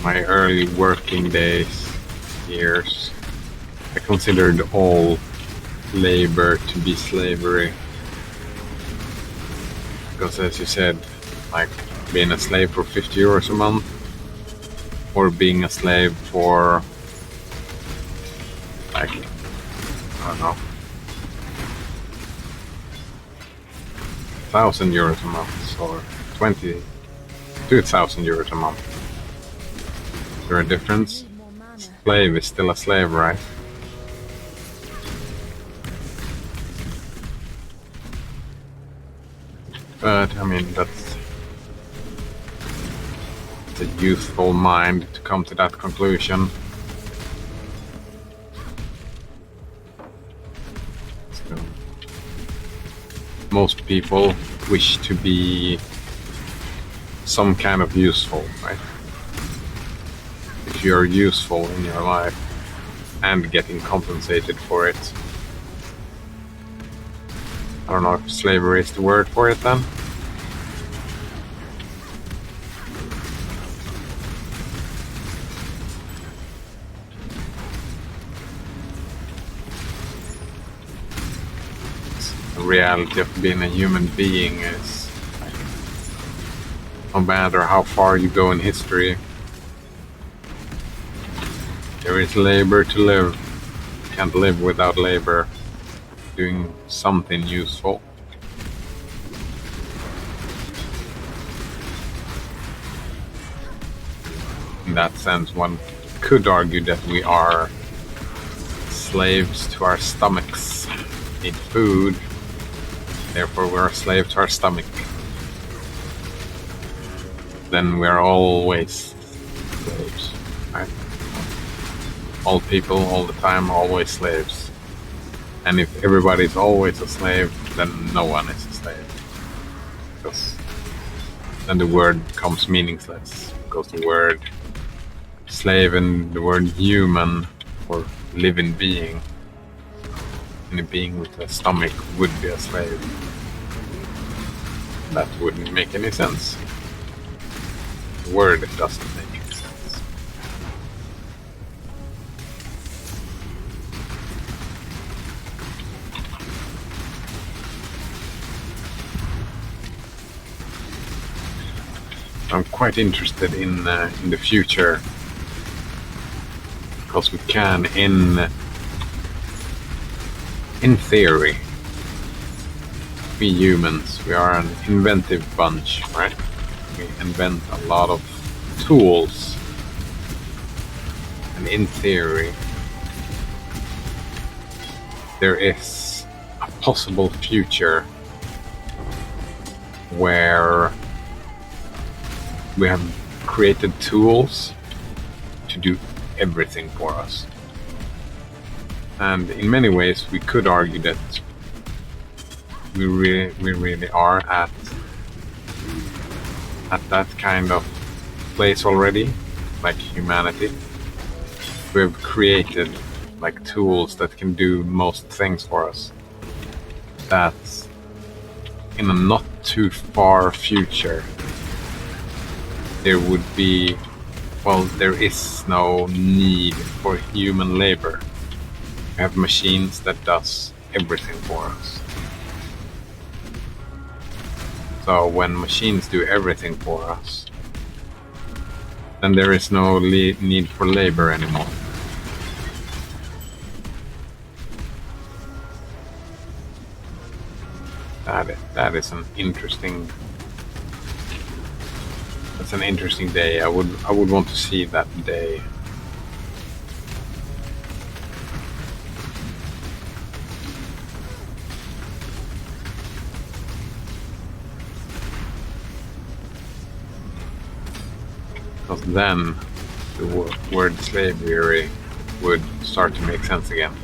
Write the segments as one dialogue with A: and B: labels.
A: my early working years, I considered all labor to be slavery. Because as you said, like being a slave for 50 euros a month, or being a slave for, like, I don't know, 1,000 euros a month, or 2,000 euros a month. Is there a difference? Slave is still a slave, right? But, I mean, that's a youthful mind to come to that conclusion. So, most people wish to be some kind of useful, right? If you're useful in your life and getting compensated for it, I don't know if slavery is the word for it then. The reality of being a human being is, no matter how far you go in history, there is labor to live. You can't live without labor. Doing something useful. In that sense, one could argue that we are slaves to our stomachs. Eat food, therefore we're a slave to our stomach. Then we're always slaves, right? All people, all the time, always slaves. And if everybody's always a slave, then no one is a slave. Because then the word becomes meaningless. Because the word slave and the word human, or living being, and a being with a stomach would be a slave. That wouldn't make any sense. The word doesn't make any sense. I'm quite interested in the future, because we can, in theory, we humans, we are an inventive bunch, right? We invent a lot of tools, and in theory, there is a possible future where we have created tools to do everything for us. And in many ways, we could argue that we really are at that kind of place already, like humanity. We have created like tools that can do most things for us. That's in a not too far future. There would be, well, there is no need for human labor. We have machines that does everything for us. So when machines do everything for us, then there is no need for labor anymore. That is an interesting. That's an interesting day. I would want to see that day. Because then the word slavery would start to make sense again.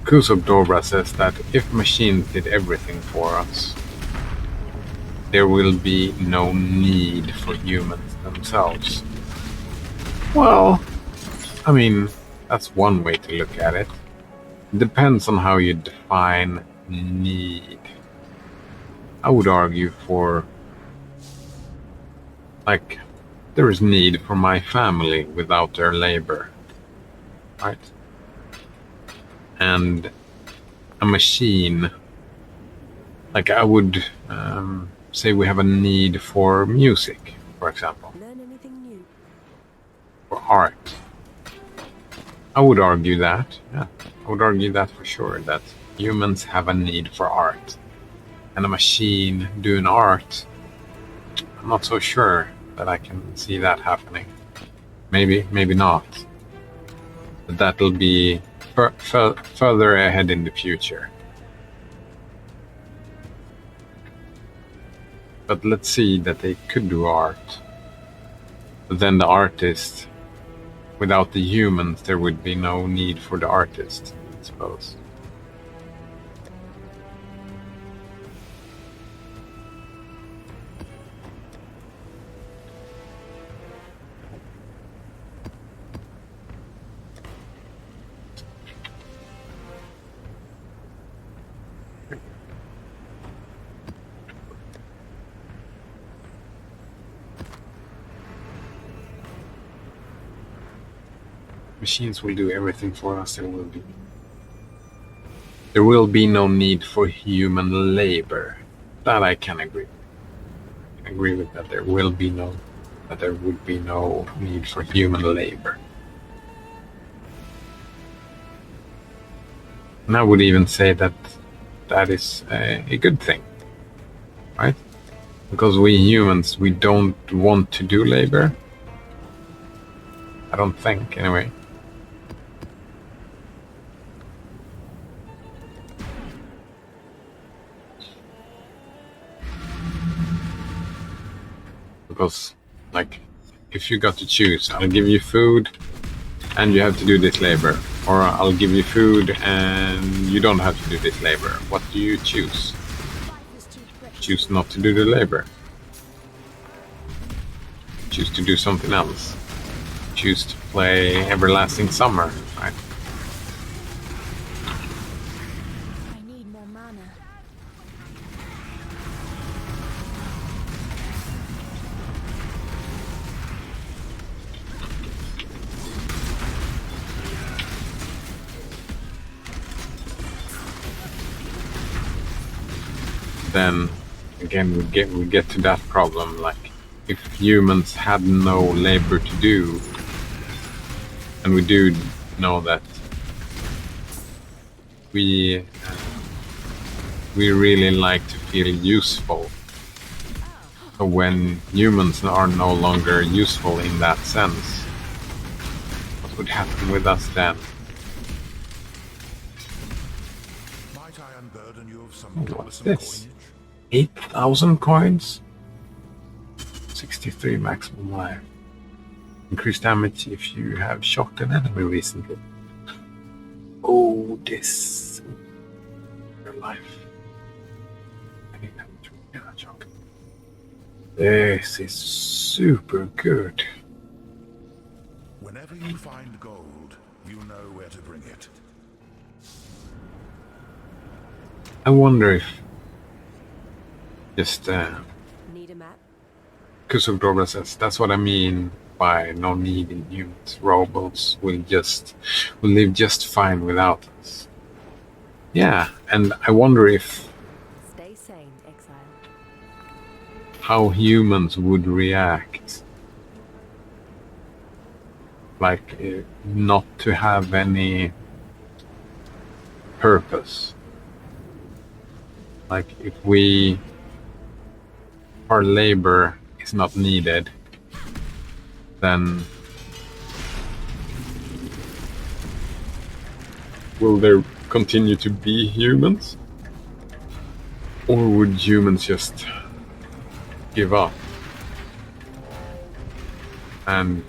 A: Kusub Dobra says that if machines did everything for us, there will be no need for humans themselves. Well, I mean, that's one way to look at it. It depends on how you define need. I would argue for, like, there is need for my family without their labor, right? And a machine, like I would say we have a need for music, for example,
B: Learn anything new?
A: for art. I would argue that, yeah, I would argue that for sure, that humans have a need for art. And a machine doing art, I'm not so sure that I can see that happening. Maybe, maybe not. But that'll be further ahead in the future. But let's see that they could do art. But then the artist, without the humans, there would be no need for the artist, I suppose. Machines will do everything for us. There will be no need for human labor. That I can agree. I agree with that. There would be no need for human labor. And I would even say that that is a good thing, right? Because we humans, we don't want to do labor. I don't think, anyway. Because, like, if you got to choose, I'll give you food and you have to do this labor, or I'll give you food and you don't have to do this labor. What do you choose? Choose not to do the labor. Choose to do something else. Choose to play Everlasting Summer, right?
B: I need more mana.
A: Then again we get to that problem, like if humans had no labor to do, and we do know that we really like to feel useful. So when humans are no longer useful in that sense, what would happen with us then? What's this? 8,000 coins? 63 maximum life. Increased damage if you have shocked an enemy recently. Oh, this. Your life. Any damage when you cannot shock. This is super good.
C: Whenever you find gold, you know where to bring it.
A: I wonder if just
B: Need a map?
A: Kusuk Dobra says that's what I mean by no need in humans. Robots will live just fine without us. Yeah, and I wonder if
B: Stay sane, Exile.
A: how humans would react, like not to have any purpose. Like if our labor is not needed, then will there continue to be humans? Or would humans just give up and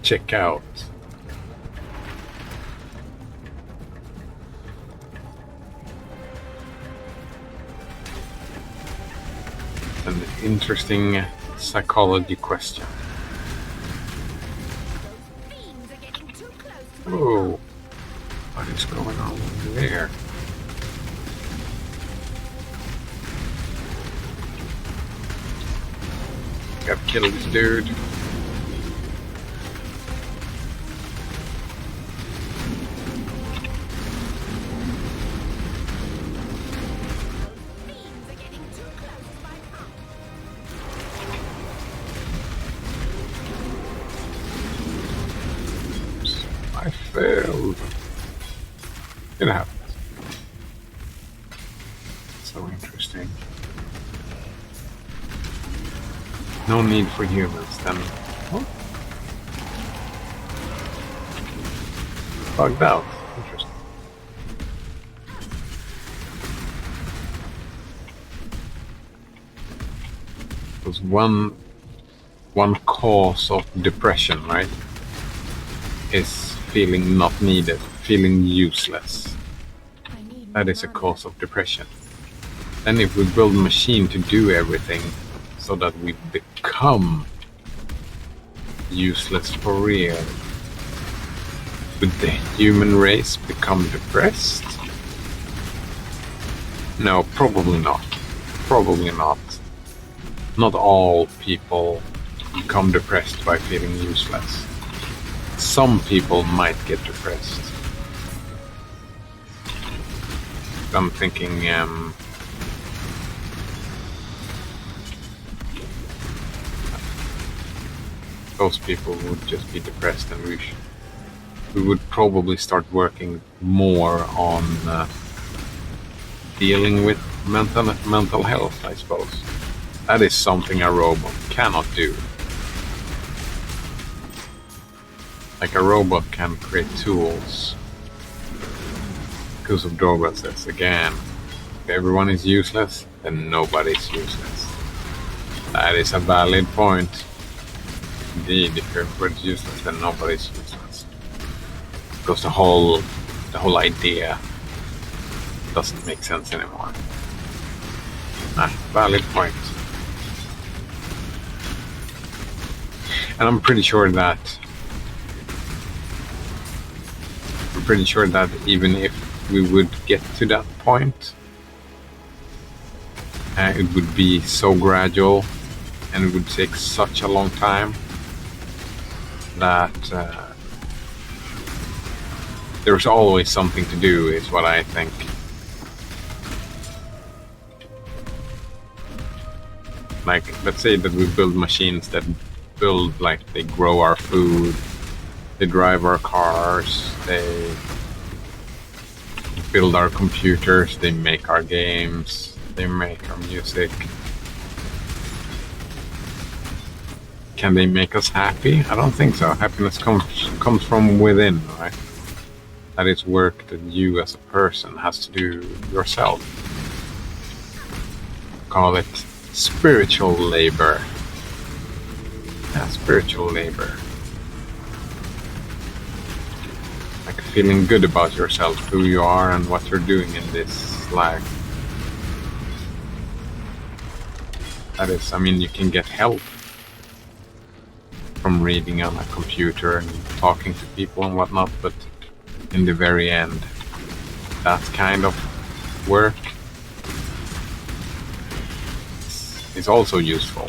A: check out? An interesting psychology question. Whoa, what is going on there? Gotta kill this dude.
B: Fiends are getting too close to my house.
A: I failed. It happens. So interesting. No need for humans then. Oh. Bugged out. Interesting. Because one cause of depression, right, is feeling not needed, feeling useless.
B: I need
A: That
B: more
A: is a
B: mana.
A: cause of depression. Then if we build a machine to do everything so that we become useless for real, would the human race become depressed? No, probably not. Probably not. Not all people become depressed by feeling useless. Some people might get depressed. I'm thinking those people would just be depressed, and we would probably start working more on dealing with mental health, I suppose. That is something a robot cannot do. Like a robot can create tools. Because of Dobra says again, if everyone is useless, then nobody's useless. That is a valid point. Indeed, if everybody's useless, then nobody's useless. Because the whole idea doesn't make sense anymore. Valid point. And I'm pretty sure that even if we would get to that point, it would be so gradual and it would take such a long time that there's always something to do, is what I think. Like, let's say that we build machines that build, like, they grow our food, they drive our cars, they build our computers, they make our games, they make our music. Can they make us happy? I don't think so. Happiness comes from within, right? That is work that you as a person has to do yourself. Call it spiritual labor. Yeah, spiritual labor. Like feeling good about yourself, who you are and what you're doing in this life. That is, I mean, you can get help from reading on a computer and talking to people and whatnot, but in the very end, that kind of work is also useful.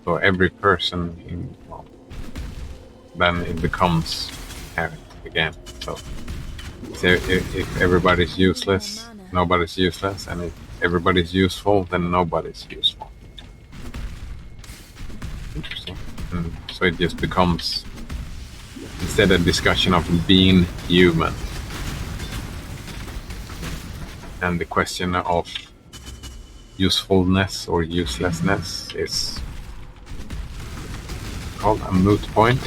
A: So every person, then it becomes habit again. So if everybody's useless, nobody's useless, and if everybody's useful, then nobody's useful. Interesting. And so it just becomes, instead a discussion of being human, and the question of usefulness or uselessness is called a moot point.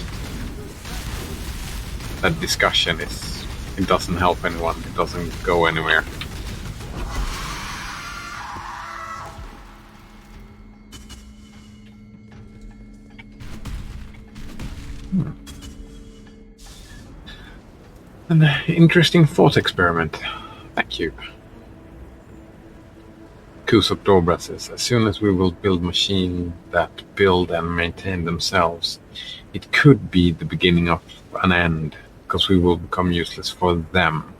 A: That discussion it doesn't help anyone, it doesn't go anywhere. An interesting thought experiment. Thank you. Kusop Dobra says, as soon as we will build machines that build and maintain themselves, it could be the beginning of an end, because we will become useless for them.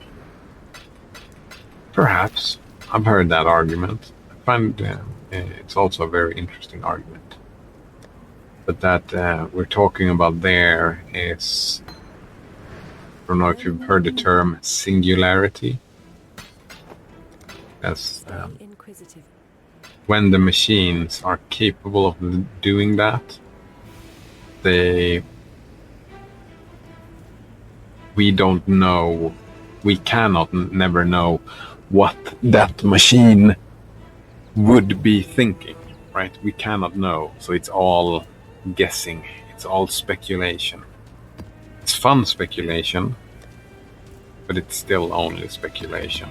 A: Perhaps. I've heard that argument. find it's also a very interesting argument. But that we're talking about there is, I don't know if you've heard the term singularity. As
D: Inquisitive.
A: when the machines are capable of doing that, we don't know, we cannot never know what that machine would be thinking, right? We cannot know, so it's all guessing, it's all speculation. It's fun speculation, but it's still only speculation.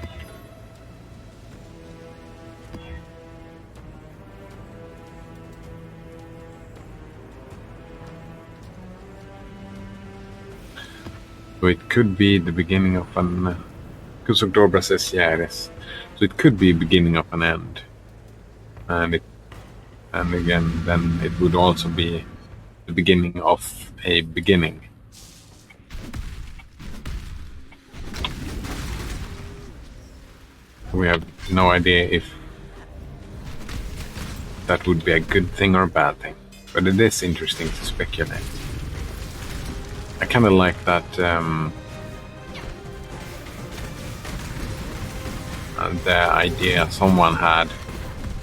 A: So it could be the beginning of an... Kusuk Dobra says, yeah, it is. So it could be beginning of an end. And again, then it would also be the beginning of a beginning. We have no idea if that would be a good thing or a bad thing. But it is interesting to speculate. I kind of like that the idea someone had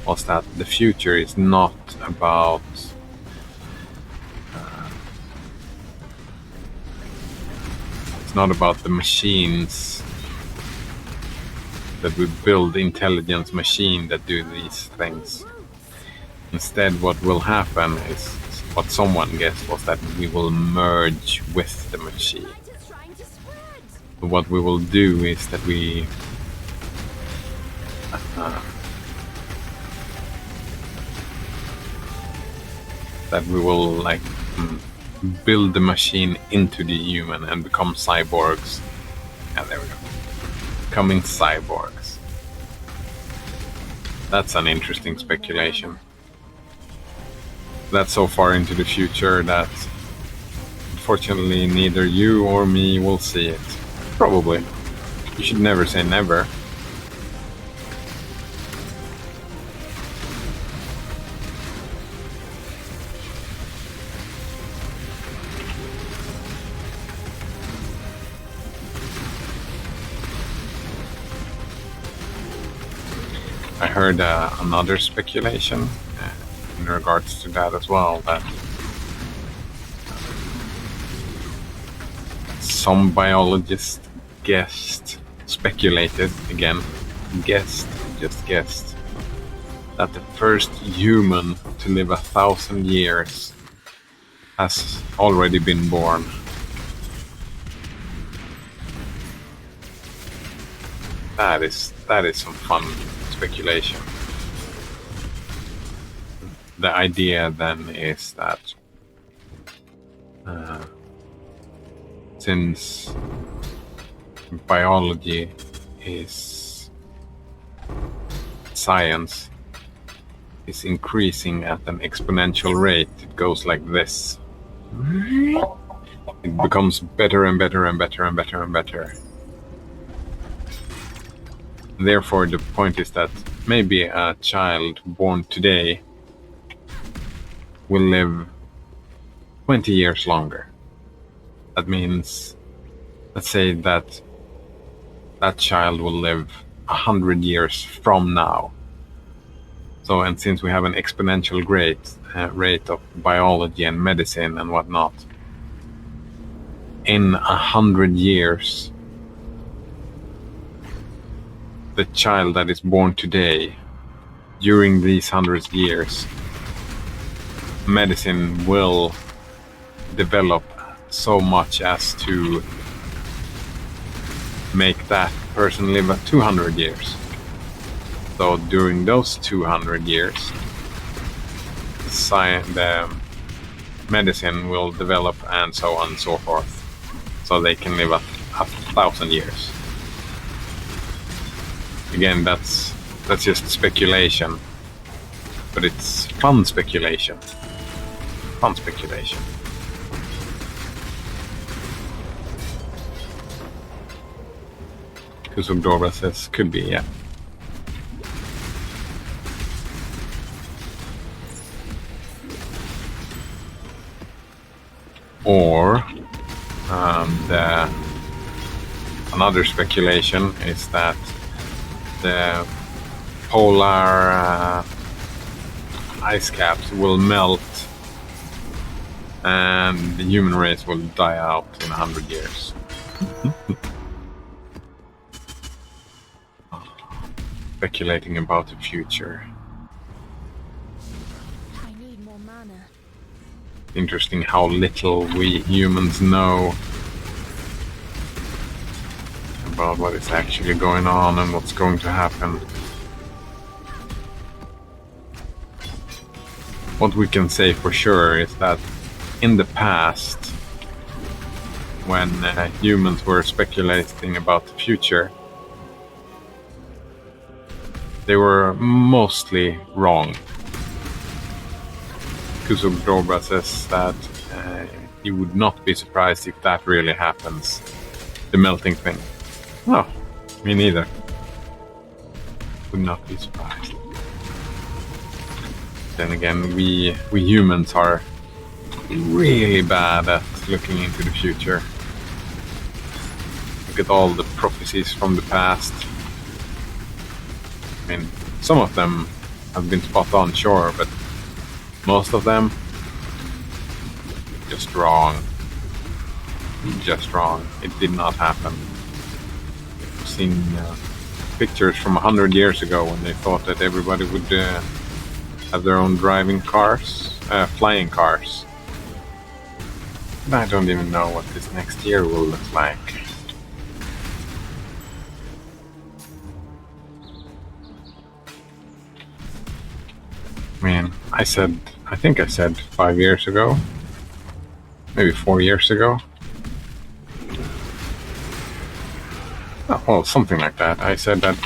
A: was that the future is not about it's not about the machines that we build, intelligence machine that do these things. Instead, what will happen is what someone guessed was that we will merge with the machine. So what we will do is that we will like build the machine into the human and become cyborgs. Yeah, there we go. Becoming cyborgs. That's an interesting speculation. That's so far into the future that unfortunately neither you or me will see it. Probably. You should never say never. I heard another speculation in regards to that as well, that some biologists speculated, again, just guessed, that the first human to live 1,000 years has already been born. That is some fun speculation. The idea then is that since biology is science, is increasing at an exponential rate, it goes like this. It becomes better and better and better and better and better. Therefore, the point is that maybe a child born today will live 20 years longer. That means, let's say that that child will live 100 years from now. So, and since we have an exponential rate of biology and medicine and whatnot, in 100 years, the child that is born today, during these 100 years, medicine will develop so much as to make that person live 200 years. So during those 200 years, the medicine will develop and so on and so forth, so they can live 1,000 years. Again, that's just speculation, but it's fun speculation. Fun speculation. Kusuk Dora says, could be, yeah. Or another speculation is that the polar ice caps will melt and the human race will die out in 100 years. Speculating about the future.
B: I need more mana.
A: Interesting how little we humans know about what is actually going on and what's going to happen. What we can say for sure is that in the past, when humans were speculating about the future, they were mostly wrong. Kusugdorba says that he would not be surprised if that really happens. The melting thing. No, me neither. Would not be surprised. Then again, we humans are really bad at looking into the future. Look at all the prophecies from the past. I mean, some of them have been spot on, sure, but most of them, just wrong. Just wrong. It did not happen. I've seen pictures from 100 years ago when they thought that everybody would have their own driving cars, flying cars. And I don't even know what this next year will look like. I mean, I think I said 5 years ago, maybe 4 years ago. Oh, well, something like that. I said that,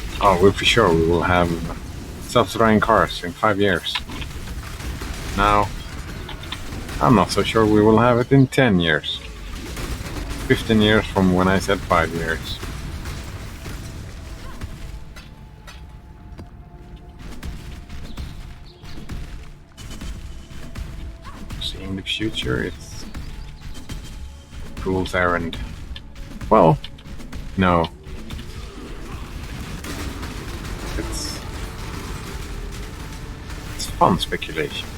A: we're for sure we will have self-driving cars in 5 years. Now, I'm not so sure we will have it in 10 years. 15 years from when I said 5 years. Seeing the future, it's a fool's errand. Well, no. It's fun speculation.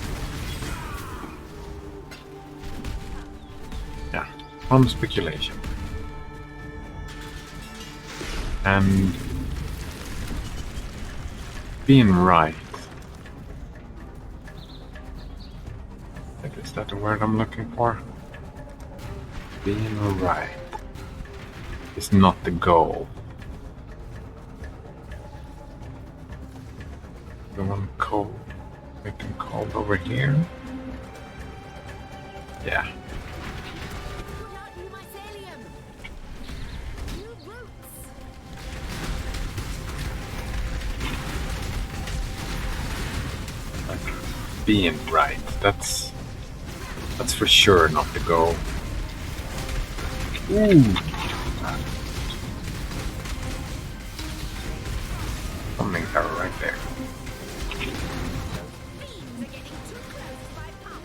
A: Yeah, fun speculation. And being right. Is that the word I'm looking for? Being right is not the goal. The one cold, making cold over here. Yeah.
B: Pull out new mycelium. New roots.
A: Like being right. That's for sure not the goal. Ooh. Something arrow right there.
B: Beams are getting too close to my pump.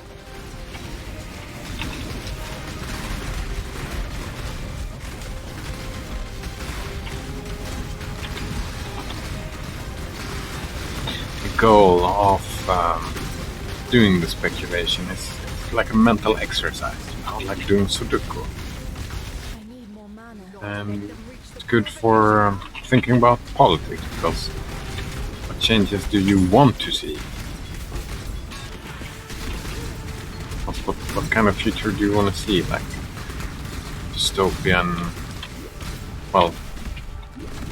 A: The goal of doing the speculation is like a mental exercise, like doing Sudoku.
B: I need more mana.
A: And it's good for thinking about politics, because what changes do you want to see? What kind of future do you want to see? Like dystopian? Well,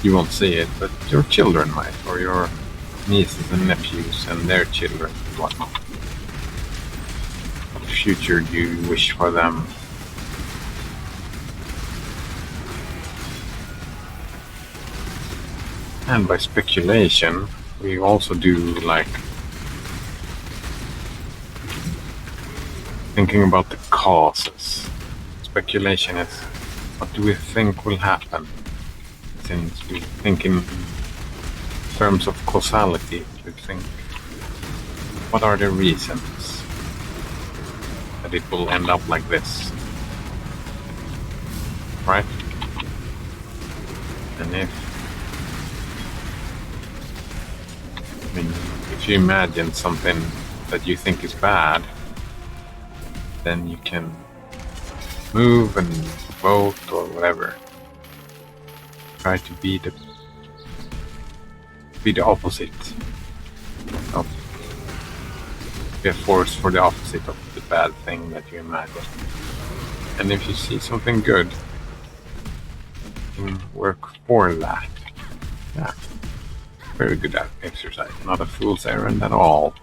A: you won't see it, but your children might, or your nieces and nephews and their children and whatnot. What future do you wish for them? And by speculation, we also do like thinking about the causes. Speculation is what do we think will happen? Since we think in terms of causality, we think what are the reasons that it will end up like this? right? And if you imagine something that you think is bad, then you can move and vote or whatever. Try to be the opposite of be a force for the opposite of the bad thing that you imagine. And if you see something good, you can work for that. Yeah. Very good exercise. Not a fool's errand at all.